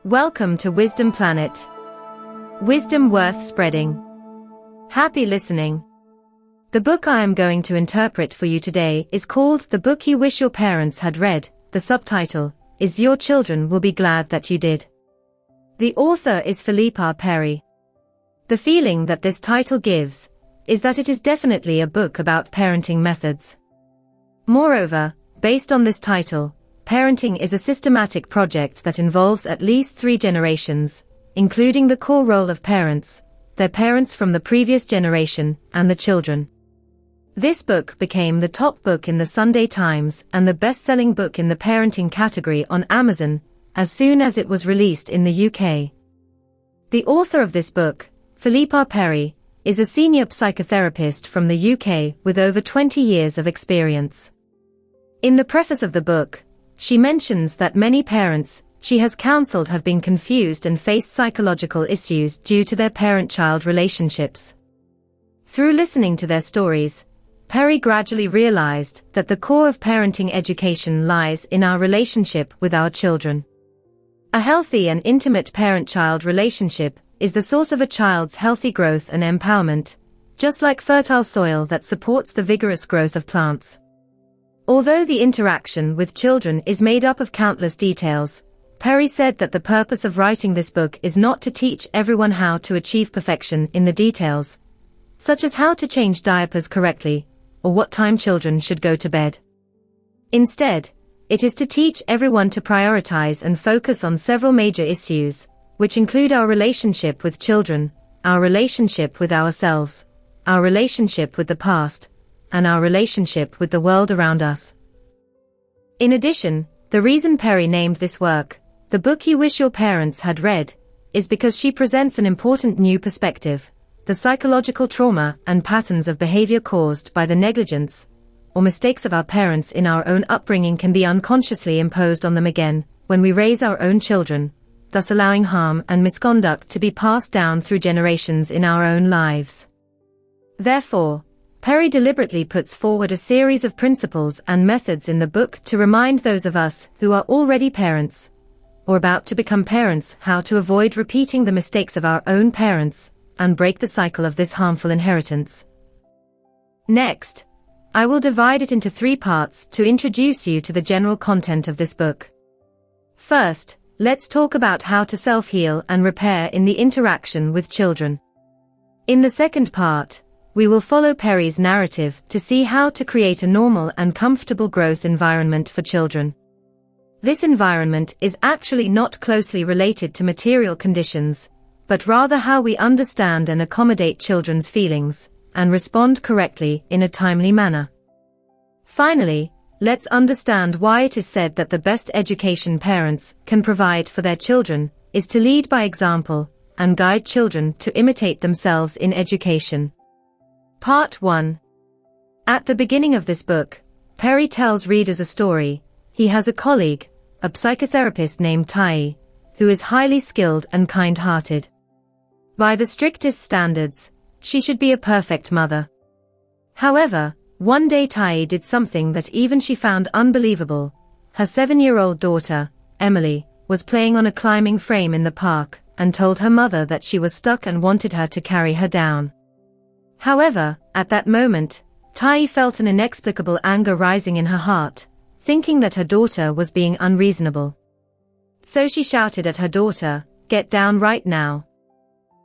Welcome to Wisdom Planet. Wisdom worth spreading. Happy listening. The book I am going to interpret for you today is called The Book You Wish Your Parents Had Read. The subtitle is Your Children Will Be Glad That You Did. The author is Philippa Perry. The feeling that this title gives is that it is definitely a book about parenting methods. Moreover, based on this title, parenting is a systematic project that involves at least 3 generations, including the core role of parents, their parents from the previous generation, and the children. This book became the top book in the Sunday Times and the best-selling book in the parenting category on Amazon as soon as it was released in the UK. The author of this book, Philippa Perry, is a senior psychotherapist from the UK with over 20 years of experience. In the preface of the book, she mentions that many parents she has counseled have been confused and faced psychological issues due to their parent-child relationships. Through listening to their stories, Perry gradually realized that the core of parenting education lies in our relationship with our children. A healthy and intimate parent-child relationship is the source of a child's healthy growth and empowerment, just like fertile soil that supports the vigorous growth of plants. Although the interaction with children is made up of countless details, Perry said that the purpose of writing this book is not to teach everyone how to achieve perfection in the details, such as how to change diapers correctly, or what time children should go to bed. Instead, it is to teach everyone to prioritize and focus on several major issues, which include our relationship with children, our relationship with ourselves, our relationship with the past, and our relationship with the world around us. In addition, the reason Perry named this work, The Book You Wish Your Parents Had Read, is because she presents an important new perspective: the psychological trauma and patterns of behavior caused by the negligence or mistakes of our parents in our own upbringing can be unconsciously imposed on them again when we raise our own children, thus allowing harm and misconduct to be passed down through generations in our own lives. Therefore, Perry deliberately puts forward a series of principles and methods in the book to remind those of us who are already parents, or about to become parents, how to avoid repeating the mistakes of our own parents, and break the cycle of this harmful inheritance. Next, I will divide it into 3 parts to introduce you to the general content of this book. First, let's talk about how to self-heal and repair in the interaction with children. In the second part, we will follow Perry's narrative to see how to create a normal and comfortable growth environment for children. This environment is actually not closely related to material conditions, but rather how we understand and accommodate children's feelings, and respond correctly in a timely manner. Finally, let's understand why it is said that the best education parents can provide for their children is to lead by example and guide children to imitate themselves in education. Part 1. At the beginning of this book, Perry tells readers a story. He has a colleague, a psychotherapist named Tai, who is highly skilled and kind-hearted. By the strictest standards, she should be a perfect mother. However, one day Tai did something that even she found unbelievable. Her 7-year-old daughter, Emily, was playing on a climbing frame in the park and told her mother that she was stuck and wanted her to carry her down. However, at that moment, Tai felt an inexplicable anger rising in her heart, thinking that her daughter was being unreasonable. So she shouted at her daughter, "Get down right now."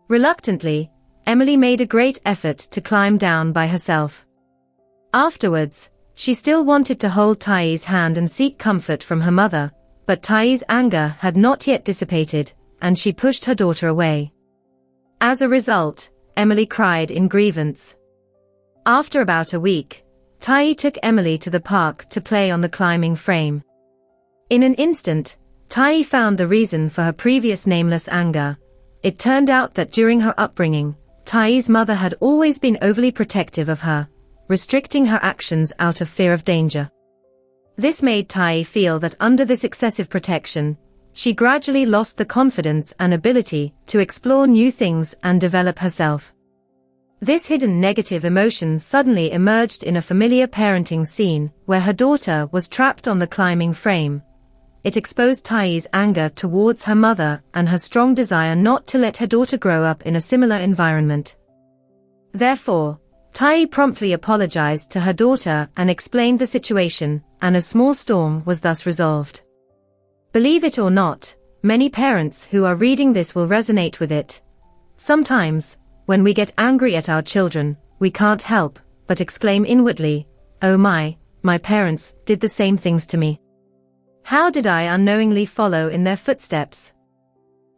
Reluctantly, Emily made a great effort to climb down by herself. Afterwards, she still wanted to hold Tai's hand and seek comfort from her mother, but Tai's anger had not yet dissipated, and she pushed her daughter away. As a result, Emily cried in grievance. After about a week, Tai took Emily to the park to play on the climbing frame. In an instant, Tai found the reason for her previous nameless anger. It turned out that during her upbringing, Tai's mother had always been overly protective of her, restricting her actions out of fear of danger. This made Tai feel that under this excessive protection, she gradually lost the confidence and ability to explore new things and develop herself. This hidden negative emotion suddenly emerged in a familiar parenting scene where her daughter was trapped on the climbing frame, it exposed Tai's anger towards her mother and her strong desire not to let her daughter grow up in a similar environment. Therefore, Tai promptly apologized to her daughter and explained the situation, and a small storm was thus resolved. Believe it or not, many parents who are reading this will resonate with it. Sometimes, when we get angry at our children, we can't help but exclaim inwardly, "Oh my parents did the same things to me. How did I unknowingly follow in their footsteps?"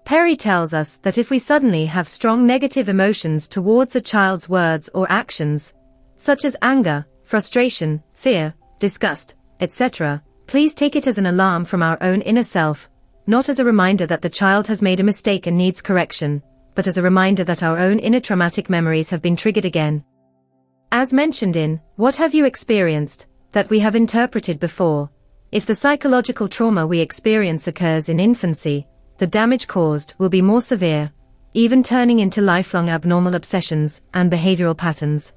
Perry tells us that if we suddenly have strong negative emotions towards a child's words or actions, such as anger, frustration, fear, disgust, etc., please take it as an alarm from our own inner self, not as a reminder that the child has made a mistake and needs correction, but as a reminder that our own inner traumatic memories have been triggered again. As mentioned in What Have You Experienced?, that we have interpreted before, if the psychological trauma we experience occurs in infancy, the damage caused will be more severe, even turning into lifelong abnormal obsessions and behavioral patterns.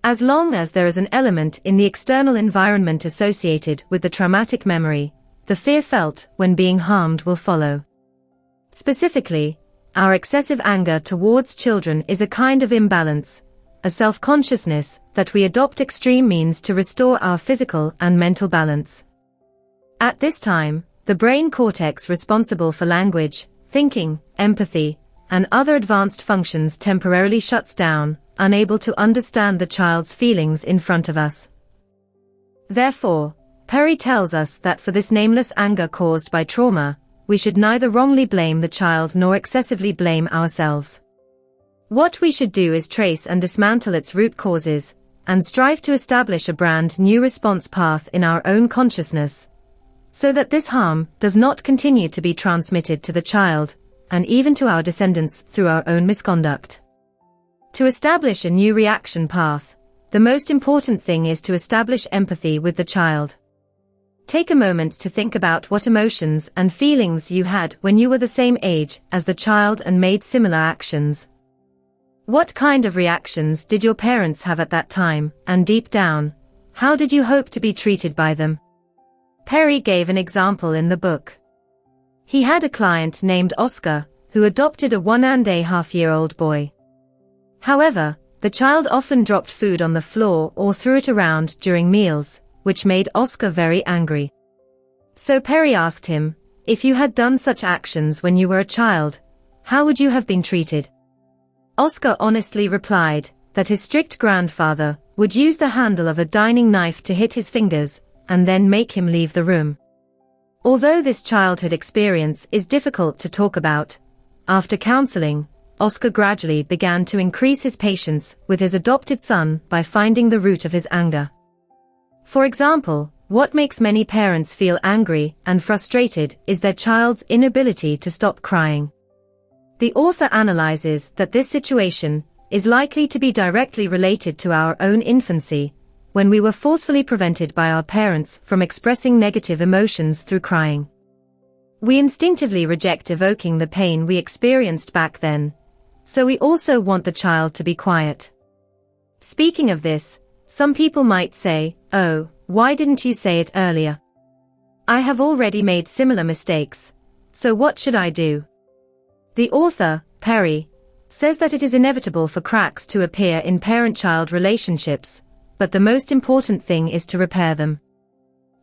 As long as there is an element in the external environment associated with the traumatic memory, the fear felt when being harmed will follow. Specifically, our excessive anger towards children is a kind of imbalance, a self-consciousness that we adopt extreme means to restore our physical and mental balance. At this time, the brain cortex responsible for language, thinking, empathy, and other advanced functions temporarily shuts down, unable to understand the child's feelings in front of us. Therefore, Perry tells us that for this nameless anger caused by trauma, we should neither wrongly blame the child nor excessively blame ourselves. What we should do is trace and dismantle its root causes, and strive to establish a brand new response path in our own consciousness, so that this harm does not continue to be transmitted to the child, and even to our descendants through our own misconduct. To establish a new reaction path, the most important thing is to establish empathy with the child. Take a moment to think about what emotions and feelings you had when you were the same age as the child and made similar actions. What kind of reactions did your parents have at that time, and deep down, how did you hope to be treated by them? Perry gave an example in the book. He had a client named Oscar, who adopted a 1.5-year-old boy. However, the child often dropped food on the floor or threw it around during meals, which made Oscar very angry. So Perry asked him, if you had done such actions when you were a child, how would you have been treated? Oscar honestly replied that his strict grandfather would use the handle of a dining knife to hit his fingers, and then make him leave the room. Although this childhood experience is difficult to talk about, after counseling, Oscar gradually began to increase his patience with his adopted son by finding the root of his anger. For example, what makes many parents feel angry and frustrated is their child's inability to stop crying. The author analyzes that this situation is likely to be directly related to our own infancy, when we were forcefully prevented by our parents from expressing negative emotions through crying. We instinctively reject evoking the pain we experienced back then, so we also want the child to be quiet. Speaking of this, some people might say, "Oh, why didn't you say it earlier? I have already made similar mistakes, so what should I do?" The author, Perry, says that it is inevitable for cracks to appear in parent-child relationships, but the most important thing is to repair them.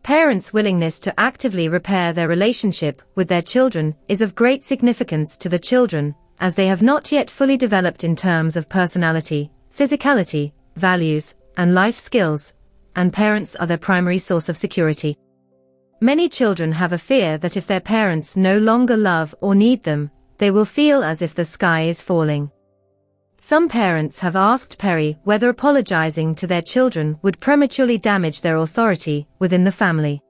Parents' willingness to actively repair their relationship with their children is of great significance to the children, as they have not yet fully developed in terms of personality, physicality, values, and life skills, and parents are their primary source of security. Many children have a fear that if their parents no longer love or need them, they will feel as if the sky is falling. Some parents have asked Perry whether apologizing to their children would prematurely damage their authority within the family.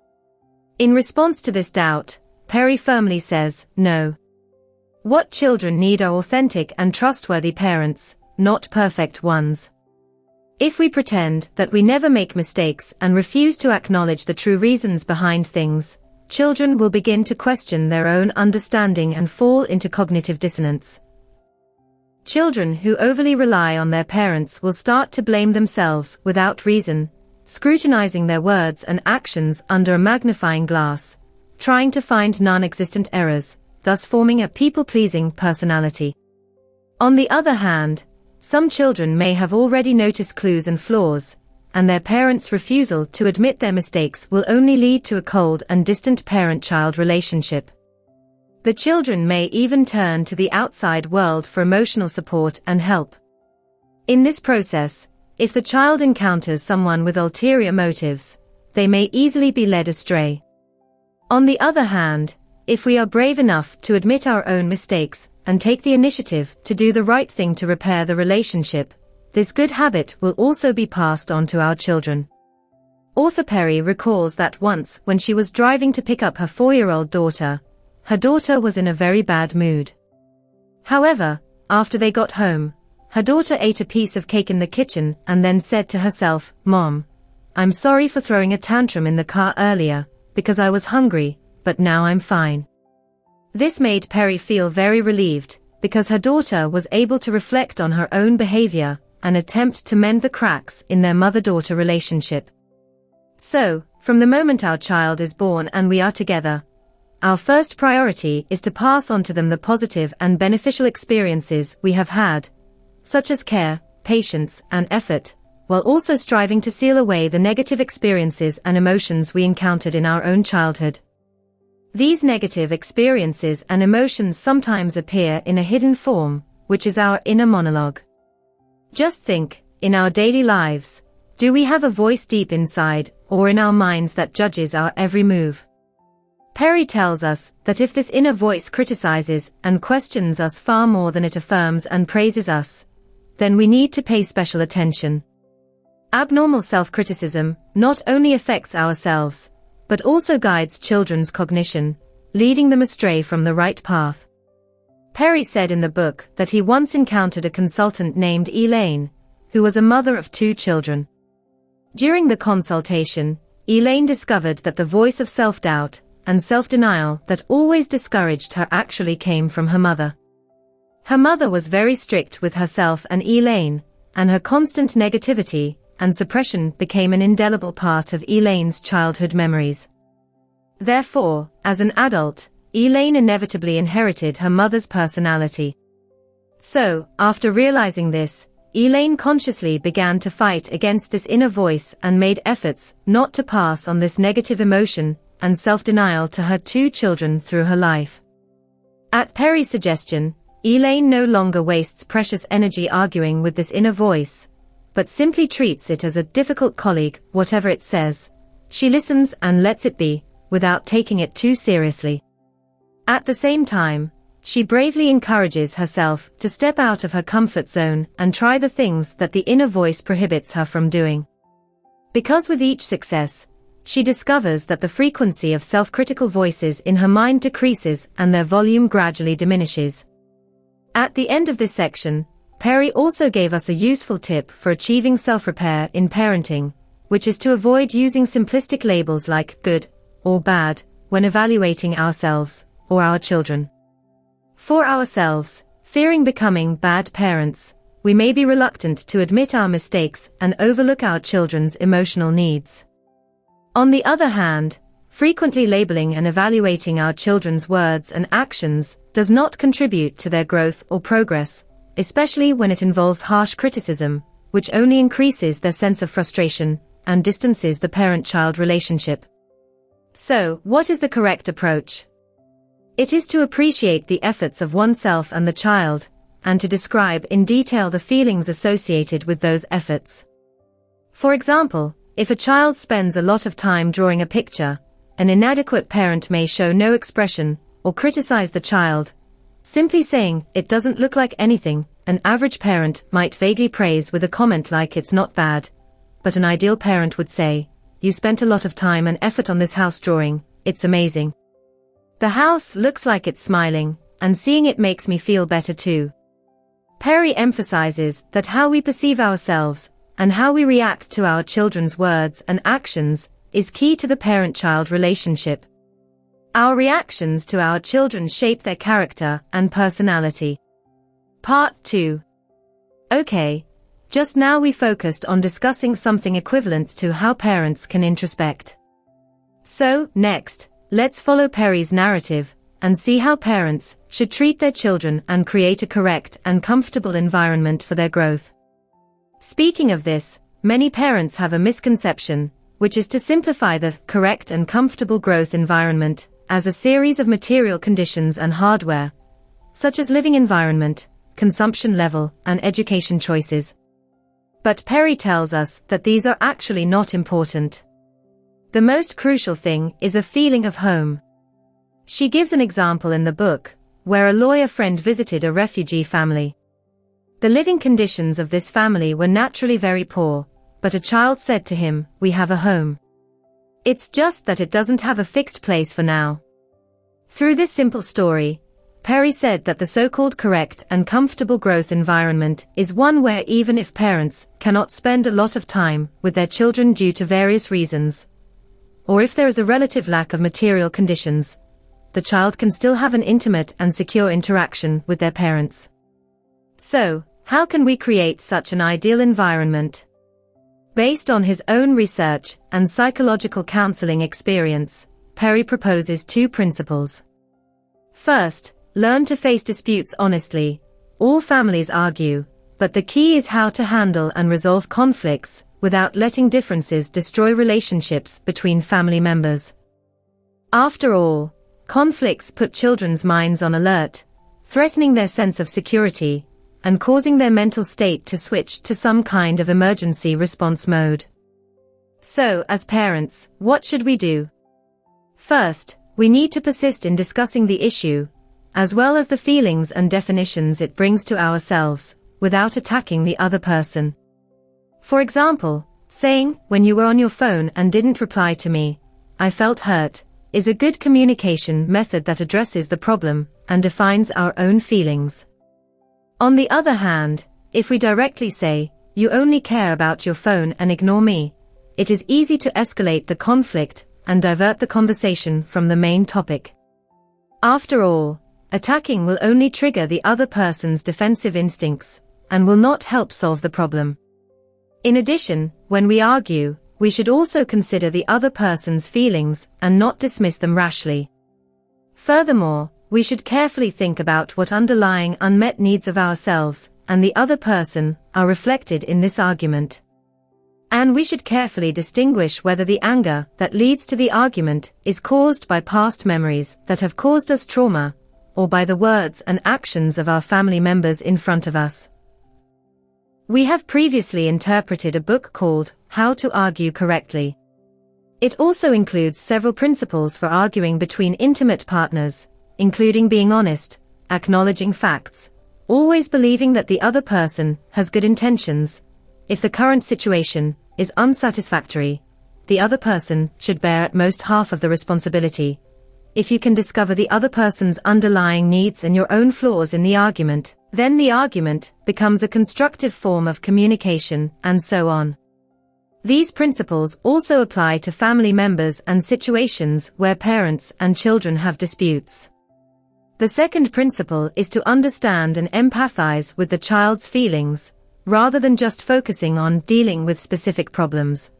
In response to this doubt, Perry firmly says, no. What children need are authentic and trustworthy parents, not perfect ones. If we pretend that we never make mistakes and refuse to acknowledge the true reasons behind things, children will begin to question their own understanding and fall into cognitive dissonance. Children who overly rely on their parents will start to blame themselves without reason, scrutinizing their words and actions under a magnifying glass, trying to find non-existent errors, thus forming a people-pleasing personality. On the other hand, some children may have already noticed clues and flaws, and their parents' refusal to admit their mistakes will only lead to a cold and distant parent-child relationship. The children may even turn to the outside world for emotional support and help. In this process, if the child encounters someone with ulterior motives, they may easily be led astray. On the other hand, if we are brave enough to admit our own mistakes and take the initiative to do the right thing to repair the relationship, this good habit will also be passed on to our children. Author Perry recalls that once when she was driving to pick up her 4-year-old daughter, her daughter was in a very bad mood. However, after they got home, her daughter ate a piece of cake in the kitchen and then said to herself, "Mom, I'm sorry for throwing a tantrum in the car earlier, because I was hungry, but now I'm fine." This made Perry feel very relieved, because her daughter was able to reflect on her own behavior and attempt to mend the cracks in their mother-daughter relationship. So, from the moment our child is born and we are together, our first priority is to pass on to them the positive and beneficial experiences we have had, such as care, patience, and effort, while also striving to seal away the negative experiences and emotions we encountered in our own childhood. These negative experiences and emotions sometimes appear in a hidden form, which is our inner monologue. Just think, in our daily lives, do we have a voice deep inside, or in our minds that judges our every move? Perry tells us that if this inner voice criticizes and questions us far more than it affirms and praises us, then we need to pay special attention. Abnormal self-criticism not only affects ourselves, but also guides children's cognition, leading them astray from the right path. Perry said in the book that he once encountered a consultant named Elaine, who was a mother of 2 children. During the consultation, Elaine discovered that the voice of self-doubt and self-denial that always discouraged her actually came from her mother. Her mother was very strict with herself and Elaine, and her constant negativity and suppression became an indelible part of Elaine's childhood memories. Therefore, as an adult, Elaine inevitably inherited her mother's personality. So, after realizing this, Elaine consciously began to fight against this inner voice and made efforts not to pass on this negative emotion and self-denial to her 2 children through her life. At Perry's suggestion, Elaine no longer wastes precious energy arguing with this inner voice, but simply treats it as a difficult colleague, whatever it says. She listens and lets it be, without taking it too seriously. At the same time, she bravely encourages herself to step out of her comfort zone and try the things that the inner voice prohibits her from doing. Because with each success, she discovers that the frequency of self-critical voices in her mind decreases and their volume gradually diminishes. At the end of this section, Perry also gave us a useful tip for achieving self-repair in parenting, which is to avoid using simplistic labels like good or bad when evaluating ourselves or our children. For ourselves, fearing becoming bad parents, we may be reluctant to admit our mistakes and overlook our children's emotional needs. On the other hand, frequently labeling and evaluating our children's words and actions does not contribute to their growth or progress, especially when it involves harsh criticism, which only increases their sense of frustration and distances the parent-child relationship. So, what is the correct approach? It is to appreciate the efforts of oneself and the child, and to describe in detail the feelings associated with those efforts. For example, if a child spends a lot of time drawing a picture, an inadequate parent may show no expression or criticize the child, simply saying, "It doesn't look like anything." An average parent might vaguely praise with a comment like, "It's not bad," but an ideal parent would say, "You spent a lot of time and effort on this house drawing, it's amazing. The house looks like it's smiling, and seeing it makes me feel better too." Perry emphasizes that how we perceive ourselves and how we react to our children's words and actions is key to the parent-child relationship. Our reactions to our children shape their character and personality. Part 2. Okay, just now we focused on discussing something equivalent to how parents can introspect. So, next, let's follow Perry's narrative and see how parents should treat their children and create a correct and comfortable environment for their growth. Speaking of this, many parents have a misconception, which is to simplify the correct and comfortable growth environment as a series of material conditions and hardware, such as living environment, consumption level, and education choices. But Perry tells us that these are actually not important. The most crucial thing is a feeling of home. She gives an example in the book, where a lawyer friend visited a refugee family. The living conditions of this family were naturally very poor, but a child said to him, "We have a home. It's just that it doesn't have a fixed place for now." Through this simple story, Perry said that the so-called correct and comfortable growth environment is one where even if parents cannot spend a lot of time with their children due to various reasons, or if there is a relative lack of material conditions, the child can still have an intimate and secure interaction with their parents. So, how can we create such an ideal environment? Based on his own research and psychological counseling experience, Perry proposes 2 principles. First, learn to face disputes honestly. All families argue, but the key is how to handle and resolve conflicts without letting differences destroy relationships between family members. After all, conflicts put children's minds on alert, threatening their sense of security, and causing their mental state to switch to some kind of emergency response mode. So, as parents, what should we do? First, we need to persist in discussing the issue, as well as the feelings and definitions it brings to ourselves, without attacking the other person. For example, saying, "When you were on your phone and didn't reply to me, I felt hurt," is a good communication method that addresses the problem and defines our own feelings. On the other hand, if we directly say, "You only care about your phone and ignore me," it is easy to escalate the conflict and divert the conversation from the main topic. After all, attacking will only trigger the other person's defensive instincts, and will not help solve the problem. In addition, when we argue, we should also consider the other person's feelings and not dismiss them rashly. Furthermore, we should carefully think about what underlying unmet needs of ourselves and the other person are reflected in this argument. And we should carefully distinguish whether the anger that leads to the argument is caused by past memories that have caused us trauma, or by the words and actions of our family members in front of us. We have previously interpreted a book called How to Argue Correctly. It also includes several principles for arguing between intimate partners, including being honest, acknowledging facts, always believing that the other person has good intentions. If the current situation is unsatisfactory, the other person should bear at most half of the responsibility. If you can discover the other person's underlying needs and your own flaws in the argument, then the argument becomes a constructive form of communication, and so on. These principles also apply to family members and situations where parents and children have disputes. The second principle is to understand and empathize with the child's feelings, rather than just focusing on dealing with specific problems.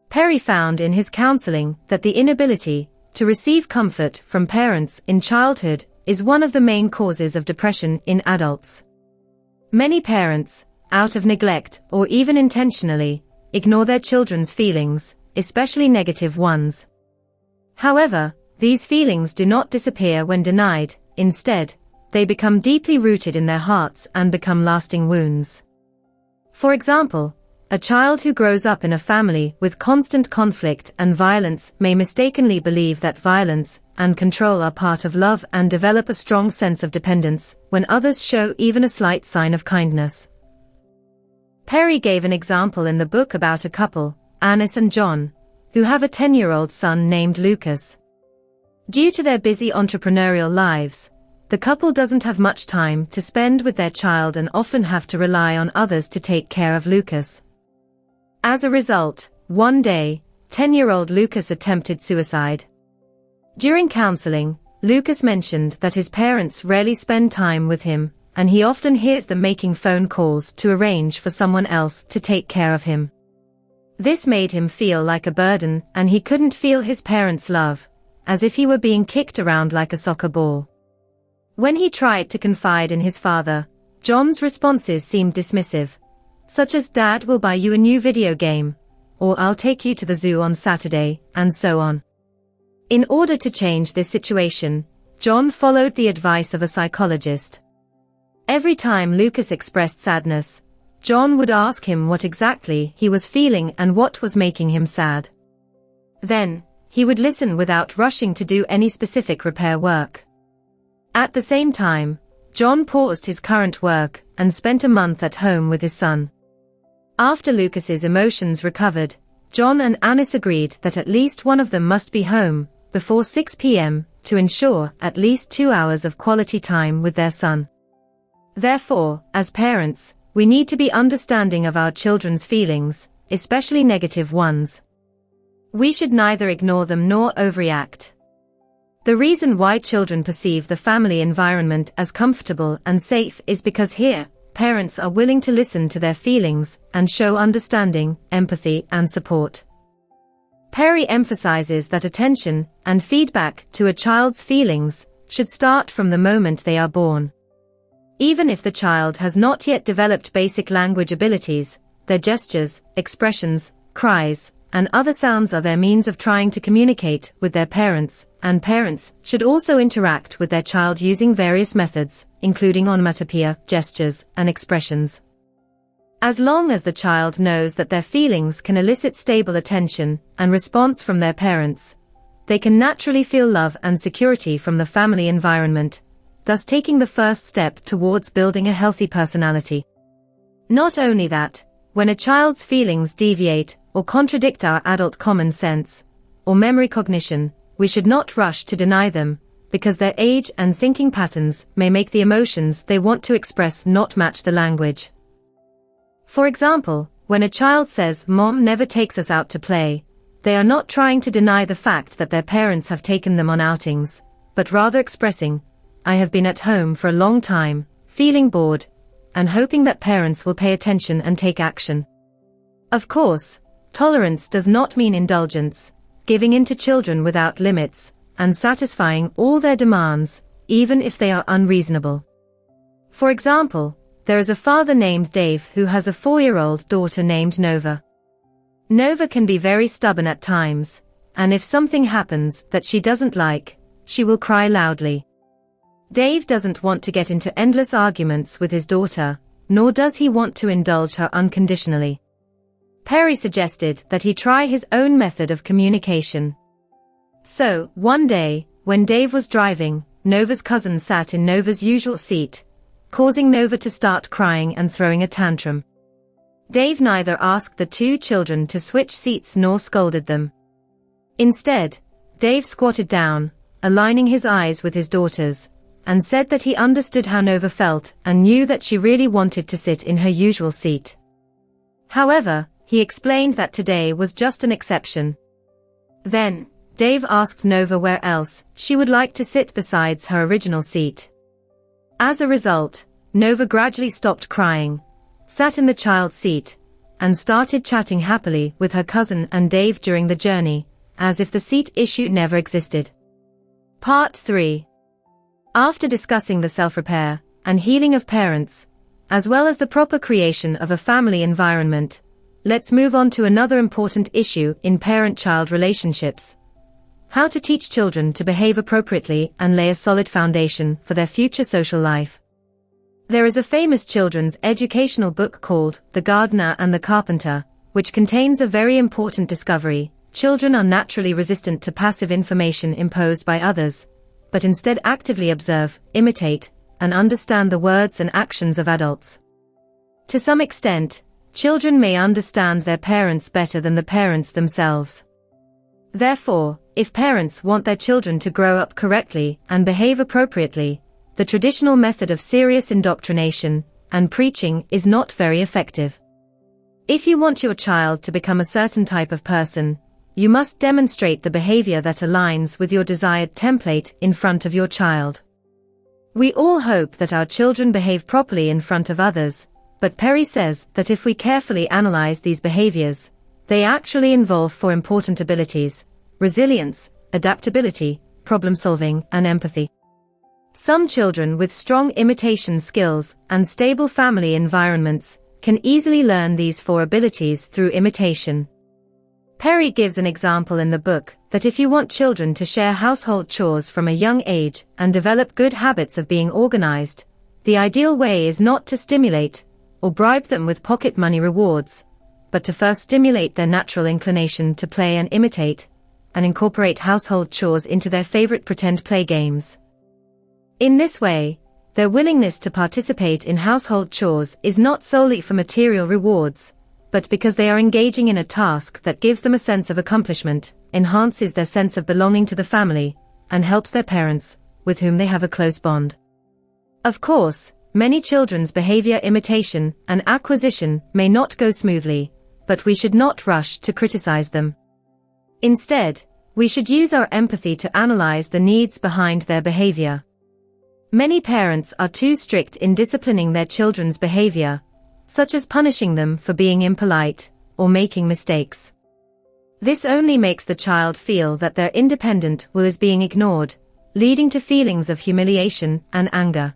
Perry found in his counseling that the inability to receive comfort from parents in childhood is one of the main causes of depression in adults. Many parents, out of neglect or even intentionally, ignore their children's feelings, especially negative ones. However, these feelings do not disappear when denied. Instead, they become deeply rooted in their hearts and become lasting wounds. For example, a child who grows up in a family with constant conflict and violence may mistakenly believe that violence and control are part of love and develop a strong sense of dependence when others show even a slight sign of kindness. Perry gave an example in the book about a couple, Annis and John, who have a 10-year-old son named Lucas. Due to their busy entrepreneurial lives, the couple doesn't have much time to spend with their child and often have to rely on others to take care of Lucas. As a result, one day, 10-year-old Lucas attempted suicide. During counseling, Lucas mentioned that his parents rarely spend time with him, and he often hears them making phone calls to arrange for someone else to take care of him. This made him feel like a burden, and he couldn't feel his parents' love, as if he were being kicked around like a soccer ball. When he tried to confide in his father, John's responses seemed dismissive, such as "Dad will buy you a new video game," or "I'll take you to the zoo on Saturday," and so on. In order to change this situation, John followed the advice of a psychologist. Every time Lucas expressed sadness, John would ask him what exactly he was feeling and what was making him sad. Then, he would listen without rushing to do any specific repair work. At the same time, John paused his current work and spent a month at home with his son. After Lucas's emotions recovered, John and Anis agreed that at least one of them must be home before 6 p.m. to ensure at least 2 hours of quality time with their son. Therefore, as parents, we need to be understanding of our children's feelings, especially negative ones. We should neither ignore them nor overreact. The reason why children perceive the family environment as comfortable and safe is because here, parents are willing to listen to their feelings and show understanding, empathy, and support. Perry emphasizes that attention and feedback to a child's feelings should start from the moment they are born. Even if the child has not yet developed basic language abilities, their gestures, expressions, cries, and other sounds are their means of trying to communicate with their parents, and parents should also interact with their child using various methods, including onomatopoeia, gestures, and expressions. As long as the child knows that their feelings can elicit stable attention and response from their parents, they can naturally feel love and security from the family environment, thus taking the first step towards building a healthy personality. Not only that, when a child's feelings deviate or contradict our adult common sense or memory cognition, we should not rush to deny them, because their age and thinking patterns may make the emotions they want to express not match the language. For example, when a child says, "Mom never takes us out to play," they are not trying to deny the fact that their parents have taken them on outings, but rather expressing, "I have been at home for a long time, feeling bored," and hoping that parents will pay attention and take action. Of course, tolerance does not mean indulgence, giving in to children without limits, and satisfying all their demands, even if they are unreasonable. For example, there is a father named Dave who has a 4-year-old daughter named Nova. Nova can be very stubborn at times, and if something happens that she doesn't like, she will cry loudly. Dave doesn't want to get into endless arguments with his daughter, nor does he want to indulge her unconditionally. Perry suggested that he try his own method of communication. So, one day, when Dave was driving, Nova's cousin sat in Nova's usual seat, causing Nova to start crying and throwing a tantrum. Dave neither asked the two children to switch seats nor scolded them. Instead, Dave squatted down, aligning his eyes with his daughter's, and said that he understood how Nova felt and knew that she really wanted to sit in her usual seat. However, he explained that today was just an exception. Then, Dave asked Nova where else she would like to sit besides her original seat. As a result, Nova gradually stopped crying, sat in the child's seat, and started chatting happily with her cousin and Dave during the journey, as if the seat issue never existed. Part 3. After discussing the self-repair and healing of parents, as well as the proper creation of a family environment, let's move on to another important issue in parent-child relationships: how to teach children to behave appropriately and lay a solid foundation for their future social life. There is a famous children's educational book called The Gardener and the Carpenter, which contains a very important discovery: children are naturally resistant to passive information imposed by others, but instead actively observe, imitate, and understand the words and actions of adults. To some extent, children may understand their parents better than the parents themselves. Therefore, if parents want their children to grow up correctly and behave appropriately, the traditional method of serious indoctrination and preaching is not very effective. If you want your child to become a certain type of person, you must demonstrate the behavior that aligns with your desired template in front of your child. We all hope that our children behave properly in front of others, but Perry says that if we carefully analyze these behaviors, they actually involve 4 important abilities: resilience, adaptability, problem-solving, and empathy. Some children with strong imitation skills and stable family environments can easily learn these 4 abilities through imitation. Perry gives an example in the book that if you want children to share household chores from a young age and develop good habits of being organized, the ideal way is not to stimulate or bribe them with pocket money rewards, but to first stimulate their natural inclination to play and imitate, and incorporate household chores into their favorite pretend play games. In this way, their willingness to participate in household chores is not solely for material rewards, but because they are engaging in a task that gives them a sense of accomplishment, enhances their sense of belonging to the family, and helps their parents, with whom they have a close bond. Of course, many children's behavior imitation and acquisition may not go smoothly, but we should not rush to criticize them. Instead, we should use our empathy to analyze the needs behind their behavior. Many parents are too strict in disciplining their children's behavior, such as punishing them for being impolite or making mistakes. This only makes the child feel that their independent will is being ignored, leading to feelings of humiliation and anger.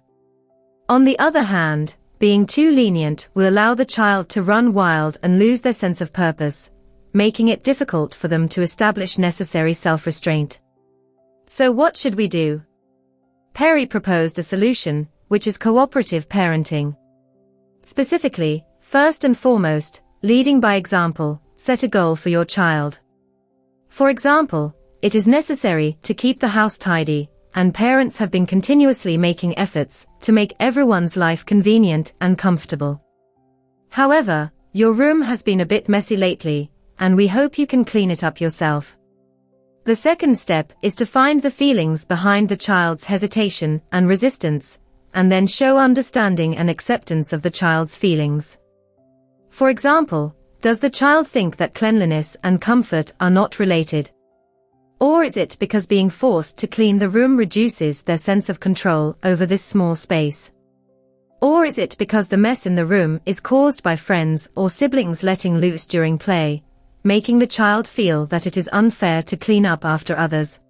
On the other hand, being too lenient will allow the child to run wild and lose their sense of purpose, making it difficult for them to establish necessary self-restraint. So what should we do? Perry proposed a solution, which is cooperative parenting. Specifically, first and foremost, leading by example, set a goal for your child. For example, it is necessary to keep the house tidy, and parents have been continuously making efforts to make everyone's life convenient and comfortable. However, your room has been a bit messy lately, and we hope you can clean it up yourself. The second step is to find the feelings behind the child's hesitation and resistance, and then show understanding and acceptance of the child's feelings. For example, does the child think that cleanliness and comfort are not related? Or is it because being forced to clean the room reduces their sense of control over this small space? Or is it because the mess in the room is caused by friends or siblings letting loose during play, making the child feel that it is unfair to clean up after others?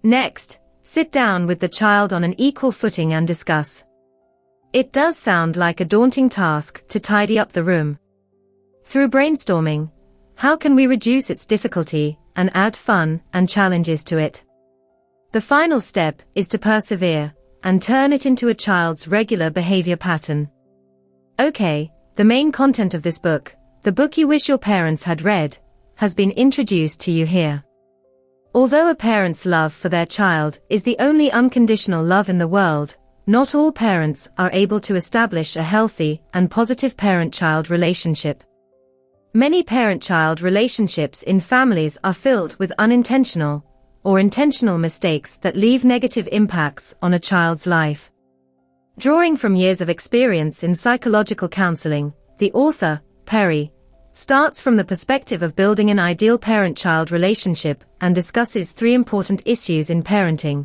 Next, sit down with the child on an equal footing and discuss. It does sound like a daunting task to tidy up the room. Through brainstorming, how can we reduce its difficulty and add fun and challenges to it? The final step is to persevere and turn it into a child's regular behavior pattern. Okay, the main content of this book, the book you wish your parents had read, has been introduced to you here. Although a parent's love for their child is the only unconditional love in the world, not all parents are able to establish a healthy and positive parent-child relationship. Many parent-child relationships in families are filled with unintentional or intentional mistakes that leave negative impacts on a child's life. Drawing from years of experience in psychological counseling, the author, Perry, starts from the perspective of building an ideal parent-child relationship and discusses 3 important issues in parenting: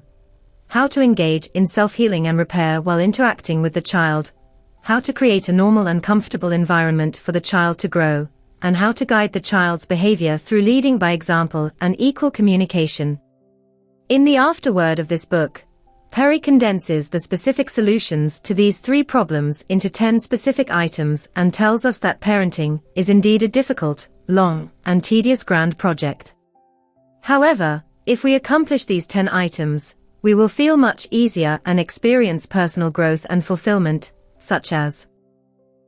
how to engage in self-healing and repair while interacting with the child, how to create a normal and comfortable environment for the child to grow, and how to guide the child's behavior through leading by example and equal communication. In the afterword of this book, Perry condenses the specific solutions to these 3 problems into 10 specific items and tells us that parenting is indeed a difficult, long, and tedious grand project. However, if we accomplish these 10 items, we will feel much easier and experience personal growth and fulfillment, such as: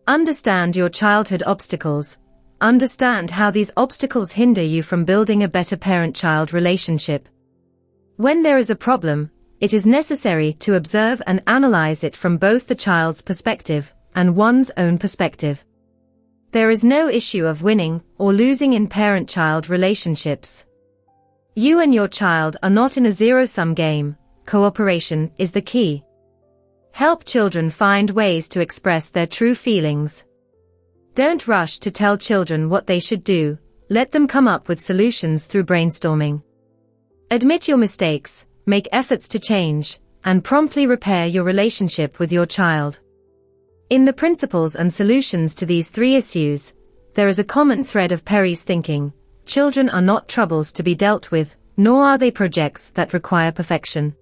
understand your childhood obstacles. Understand how these obstacles hinder you from building a better parent-child relationship. When there is a problem, it is necessary to observe and analyze it from both the child's perspective and one's own perspective. There is no issue of winning or losing in parent-child relationships. You and your child are not in a zero-sum game. Cooperation is the key. Help children find ways to express their true feelings. Don't rush to tell children what they should do, let them come up with solutions through brainstorming. Admit your mistakes, make efforts to change, and promptly repair your relationship with your child. In the principles and solutions to these 3 issues, there is a common thread of Perry's thinking: children are not troubles to be dealt with, nor are they projects that require perfection.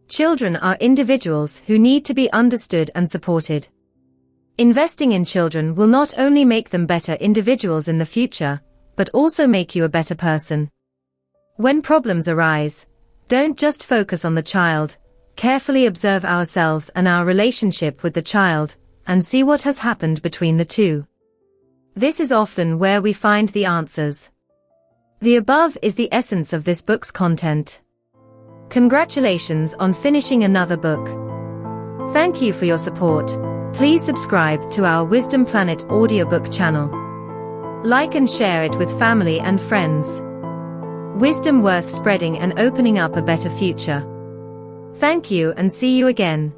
Children are individuals who need to be understood and supported. Investing in children will not only make them better individuals in the future, but also make you a better person. When problems arise, don't just focus on the child, carefully observe ourselves and our relationship with the child, and see what has happened between the two. This is often where we find the answers. The above is the essence of this book's content. Congratulations on finishing another book. Thank you for your support. Please subscribe to our Wisdom Planet audiobook channel. Like and share it with family and friends. Wisdom worth spreading and opening up a better future. Thank you and see you again.